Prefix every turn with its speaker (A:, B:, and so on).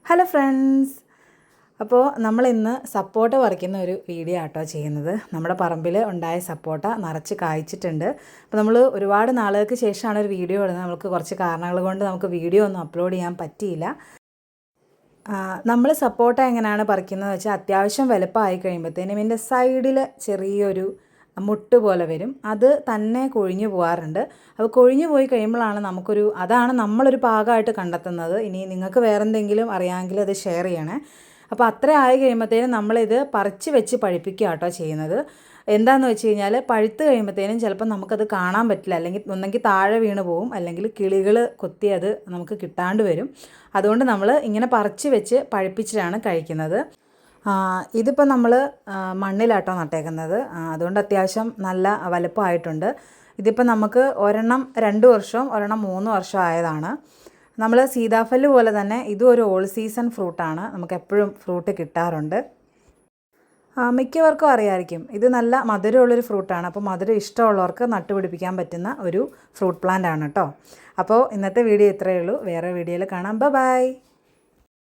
A: Hello friends, അപ്പോൾ നമ്മളിന്ന് സപ്പോട്ട പറിക്കുന്ന ഒരു വീഡിയോ ആട്ടോ ചെയ്യുന്നത്. നമ്മുടെ പറമ്പിൽ ഉണ്ടായ സപ്പോട്ട നിറച്ച് കായ്ച്ചിട്ടുണ്ട്. അപ്പോൾ നമ്മൾ ഒരുപാട് നാളുകൾക്ക് ശേഷമാണ് ഒരു വീഡിയോ ഇടുന്നത്. നമുക്ക് കുറച്ച് കാരണങ്ങൾ കൊണ്ട് നമുക്ക് വീഡിയോ ഒന്നും അപ്ലോഡ് ചെയ്യാൻ പറ്റിയില്ല. നമ്മൾ സപ്പോട്ട എങ്ങനെയാണ് പറിക്കുന്നത് വെച്ചാൽ, അത്യാവശ്യം വലുപ്പമായി കഴിയുമ്പോഴത്തേനും ഇതിൻ്റെ സൈഡിൽ ചെറിയൊരു മുട്ട് പോലെ വരും. അത് തന്നെ കൊഴിഞ്ഞു പോകാറുണ്ട്. അപ്പോൾ കൊഴിഞ്ഞു പോയി കഴിയുമ്പോഴാണ് അതാണ് നമ്മളൊരു പാകമായിട്ട് കണ്ടെത്തുന്നത്. ഇനി നിങ്ങൾക്ക് വേറെ എന്തെങ്കിലും അറിയാമെങ്കിൽ അത് ഷെയർ ചെയ്യണേ. അപ്പോൾ അത്ര ആയി കഴിയുമ്പോഴത്തേനും നമ്മളിത് പറിച്ച് വെച്ച് പഴിപ്പിക്കുക കേട്ടോ ചെയ്യുന്നത്. എന്താണെന്ന് വെച്ച് കഴിഞ്ഞാൽ, പഴുത്ത് കഴിയുമ്പോഴത്തേനും ചിലപ്പോൾ നമുക്കത് കാണാൻ പറ്റില്ല. അല്ലെങ്കിൽ ഒന്നെങ്കിൽ താഴെ വീണ് പോവും, അല്ലെങ്കിൽ കിളികൾ കൊത്തി അത് നമുക്ക് കിട്ടാണ്ട് വരും. അതുകൊണ്ട് നമ്മൾ ഇങ്ങനെ പറിച്ച് വെച്ച് പഴിപ്പിച്ചിട്ടാണ് കഴിക്കുന്നത്. ഇതിപ്പോൾ നമ്മൾ മണ്ണിലാട്ടോ നട്ടേക്കുന്നത്. അതുകൊണ്ട് അത്യാവശ്യം നല്ല വലുപ്പമായിട്ടുണ്ട്. ഇതിപ്പോൾ നമുക്ക് ഒരെണ്ണം 2 വർഷവും ഒരെണ്ണം 3 വർഷം ആയതാണ്. നമ്മൾ സീതാഫല് പോലെ തന്നെ ഇതും ഒരു ഓൾ സീസൺ ഫ്രൂട്ടാണ്. നമുക്ക് എപ്പോഴും ഫ്രൂട്ട് കിട്ടാറുണ്ട്. മിക്കവർക്കും അറിയാമായിരിക്കും, ഇത് നല്ല മധുരമുള്ളൊരു ഫ്രൂട്ടാണ്. അപ്പോൾ മധുരം ഇഷ്ടമുള്ളവർക്ക് നട്ടുപിടിപ്പിക്കാൻ പറ്റുന്ന ഒരു ഫ്രൂട്ട് പ്ലാന്റ് ആണ് കേട്ടോ. അപ്പോൾ ഇന്നത്തെ വീഡിയോ ഇത്രയേ ഉള്ളൂ. വേറെ വീഡിയോയിൽ കാണാം. ബൈ.